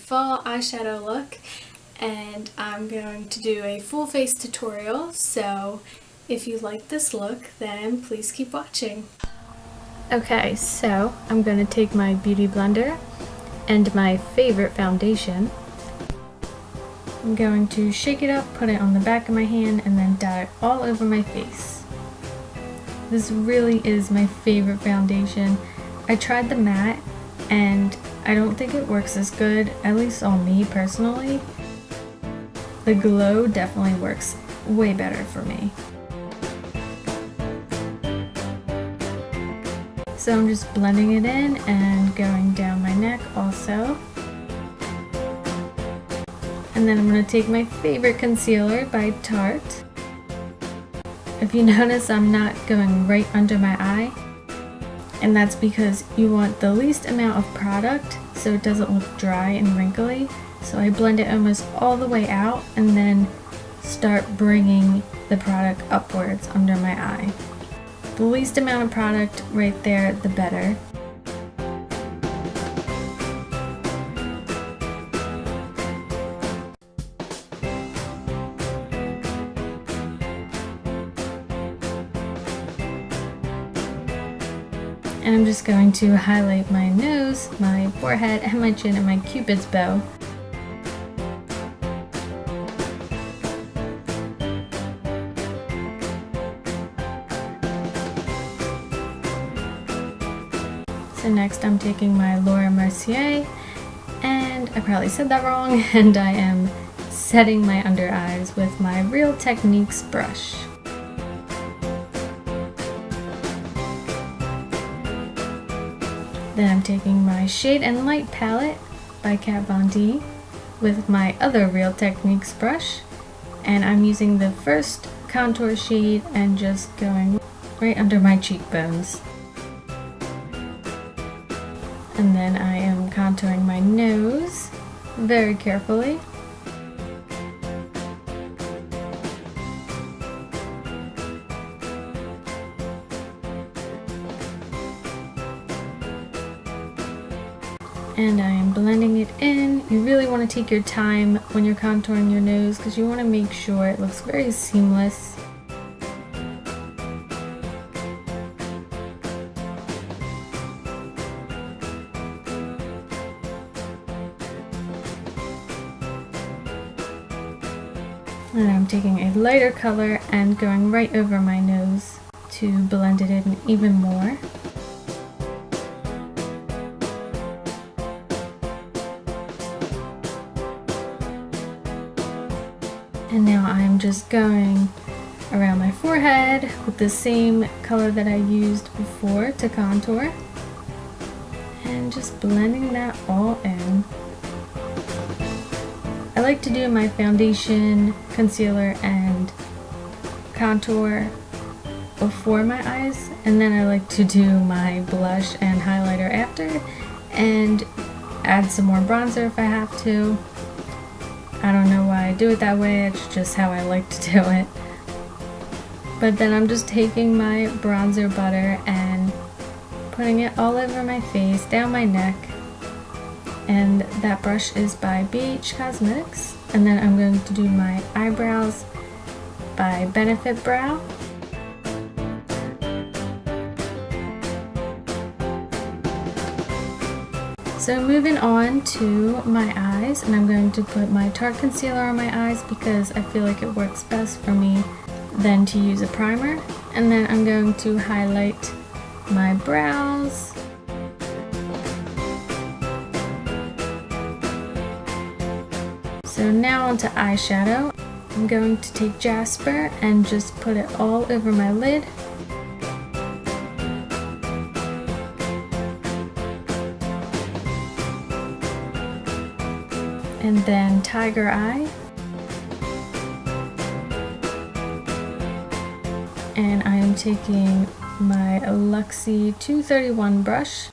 fall eyeshadow look, and I'm going to do a full face tutorial, so if you like this look, then please keep watching. Okay, so I'm going to take my beauty blender and my favorite foundation. I'm going to shake it up, put it on the back of my hand, and then dot it all over my face. This really is my favorite foundation. I tried the matte and I don't think it works as good, at least on me personally. The glow definitely works way better for me. So I'm just blending it in and going down my neck also. And then I'm going to take my favorite concealer by Tarte. If you notice, I'm not going right under my eye, and that's because you want the least amount of product so it doesn't look dry and wrinkly. So I blend it almost all the way out and then start bringing the product upwards under my eye. The least amount of product right there, the better. And I'm just going to highlight my nose, my forehead, and my chin, and my cupid's bow. So next I'm taking my Laura Mercier, and I probably said that wrong, and I am setting my under eyes with my Real Techniques brush. Then I'm taking my Shade and Light palette by Kat Von D with my other Real Techniques brush, and I'm using the first contour shade and just going right under my cheekbones. And then I am contouring my nose very carefully. And I am blending it in. You really want to take your time when you're contouring your nose because you want to make sure it looks very seamless. And I'm taking a lighter color and going right over my nose to blend it in even more. And now I'm just going around my forehead with the same color that I used before to contour. And just blending that all in. I like to do my foundation, concealer, and contour before my eyes. And then I like to do my blush and highlighter after. And add some more bronzer if I have to. I don't know why I do it that way, it's just how I like to do it. But then I'm just taking my bronzer butter and putting it all over my face, down my neck. And that brush is by BH Cosmetics. And then I'm going to do my eyebrows by Benefit Brow. So moving on to my eyes, and I'm going to put my Tarte Concealer on my eyes because I feel like it works best for me than to use a primer. And then I'm going to highlight my brows. So now onto eyeshadow. I'm going to take Jasper and just put it all over my lid. And then Tiger Eye. And I am taking my Luxie 231 brush.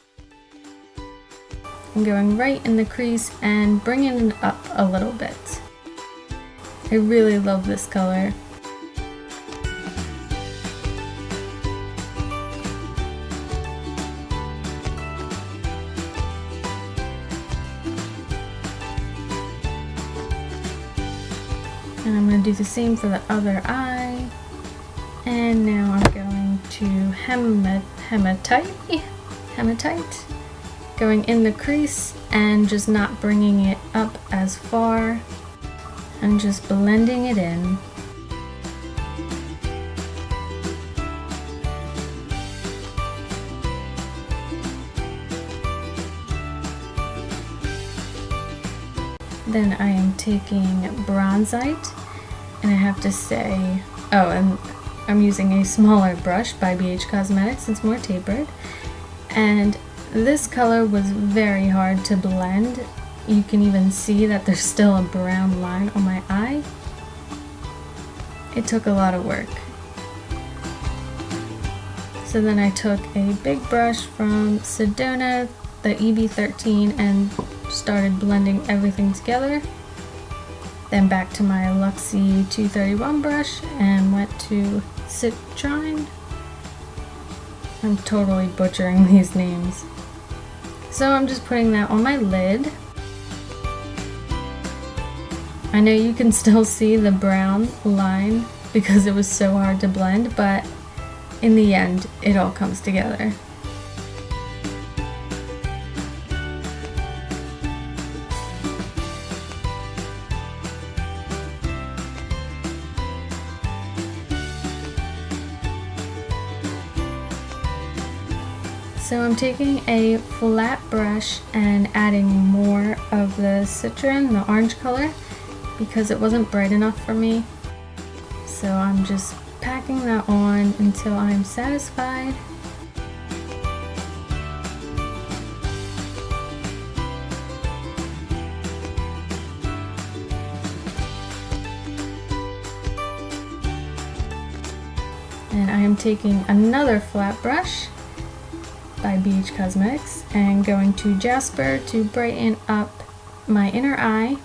I'm going right in the crease and bringing it up a little bit. I really love this color. And I'm going to do the same for the other eye. And now I'm going to hematite, going in the crease and just not bringing it up as far, and just blending it in. Then I am taking bronzite, and I have to say, oh, and I'm using a smaller brush by BH Cosmetics, it's more tapered, and this color was very hard to blend. You can even see that there's still a brown line on my eye. It took a lot of work. So then I took a big brush from Sedona, the EB13, and started blending everything together. Then back to my Luxie 231 brush and went to Citrine. I'm totally butchering these names. So I'm just putting that on my lid. I know you can still see the brown line because it was so hard to blend, but in the end, it all comes together. So I'm taking a flat brush and adding more of the citron, the orange color, because it wasn't bright enough for me. So I'm just packing that on until I'm satisfied. And I am taking another flat brush by BH Cosmetics and going to Jasper to brighten up my inner eye.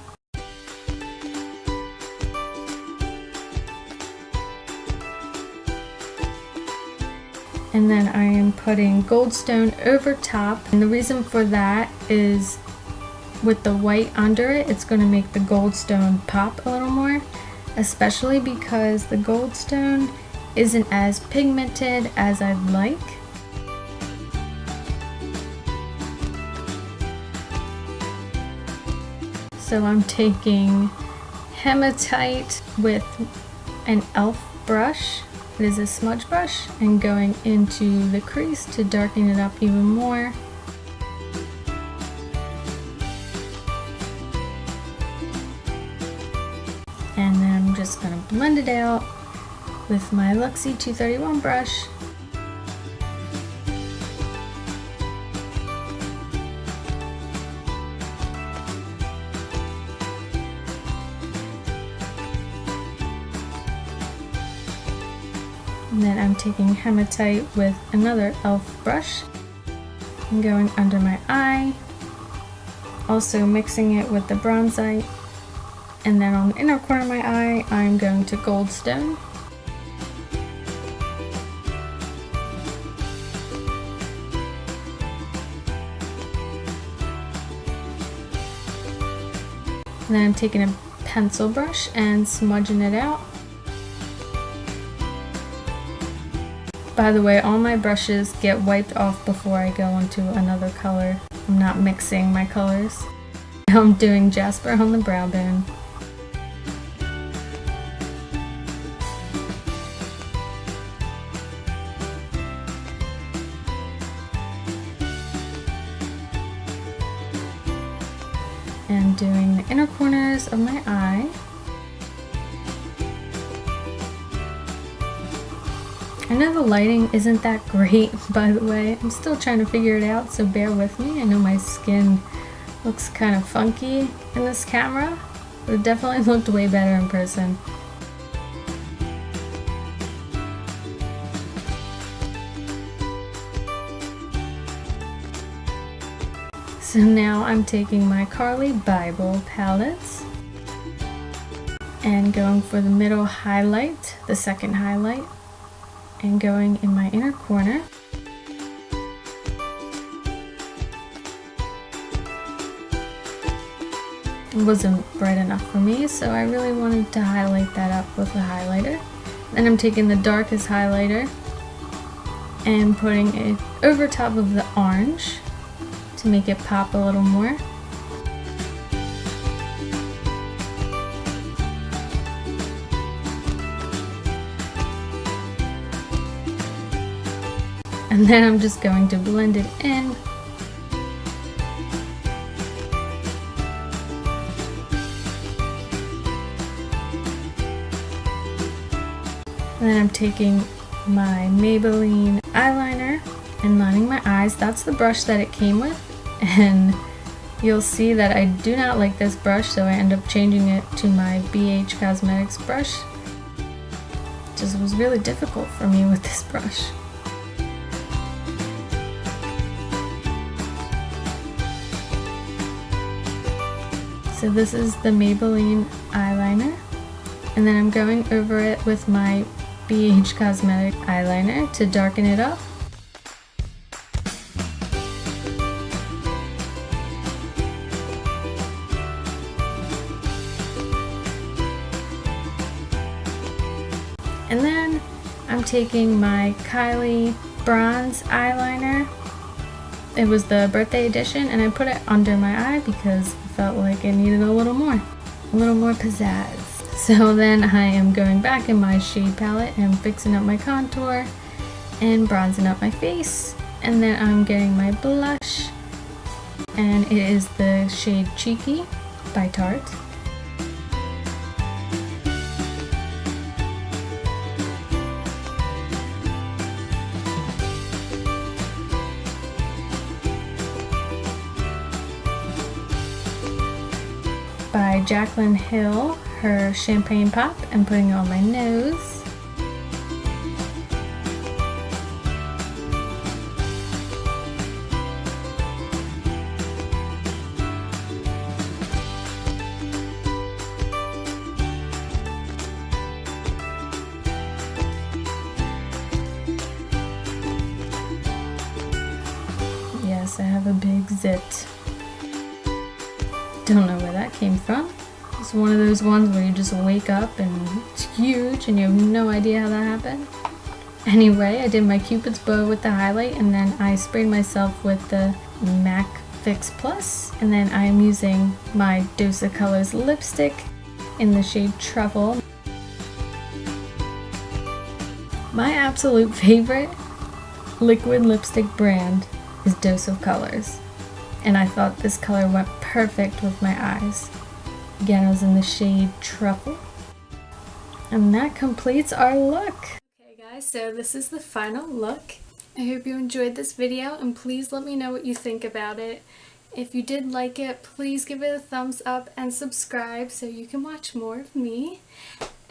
And then I am putting Goldstone over top, and the reason for that is with the white under it, it's going to make the Goldstone pop a little more, especially because the Goldstone isn't as pigmented as I'd like. So I'm taking hematite with an e.l.f. brush. It is a smudge brush, and going into the crease to darken it up even more. And then I'm just going to blend it out with my Luxie 231 brush. And then I'm taking hematite with another e.l.f. brush and going under my eye, also mixing it with the bronzite. And then on the inner corner of my eye, I'm going to Goldstone. And then I'm taking a pencil brush and smudging it out. By the way, all my brushes get wiped off before I go into another color. I'm not mixing my colors. Now I'm doing Jasper on the brow bone. And doing the inner corners of my eye. I know the lighting isn't that great, by the way. I'm still trying to figure it out, so bear with me. I know my skin looks kind of funky in this camera, but it definitely looked way better in person. So now I'm taking my Carli Bybel palettes and going for the middle highlight, the second highlight, and going in my inner corner. wasn't bright enough for me, so I really wanted to highlight that up with a highlighter. Then I'm taking the darkest highlighter and putting it over top of the orange to make it pop a little more. And then I'm just going to blend it in. And then I'm taking my Maybelline eyeliner and lining my eyes. That's the brush that it came with. And you'll see that I do not like this brush, so I end up changing it to my BH Cosmetics brush. It just was really difficult for me with this brush. So this is the Maybelline eyeliner, and then I'm going over it with my BH Cosmetic eyeliner to darken it up. And then I'm taking my Kylie bronze eyeliner. It was the birthday edition, and I put it under my eye because I felt like it needed a little more pizzazz. So then I am going back in my shade palette and fixing up my contour and bronzing up my face. And then I'm getting my blush, and it is the shade Cheeky by Tarte. By Jaclyn Hill, her Champagne Pop, and putting it on my nose. Yes, I have a big zit. Don't know where that came from. It's one of those ones where you just wake up and it's huge and you have no idea how that happened. Anyway, I did my Cupid's bow with the highlight, and then I sprayed myself with the MAC Fix Plus, and then I'm using my Dose of Colors lipstick in the shade Truffle. My absolute favorite liquid lipstick brand is Dose of Colors, and I thought this color went perfect with my eyes. Again, I was in the shade Truffle. And that completes our look. Okay guys, so this is the final look. I hope you enjoyed this video, and please let me know what you think about it. If you did like it, please give it a thumbs up and subscribe so you can watch more of me.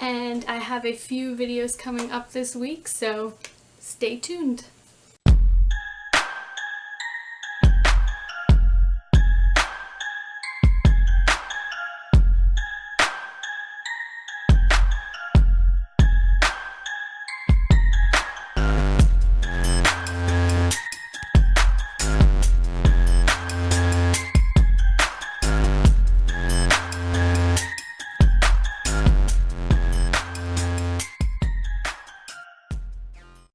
And I have a few videos coming up this week, so stay tuned.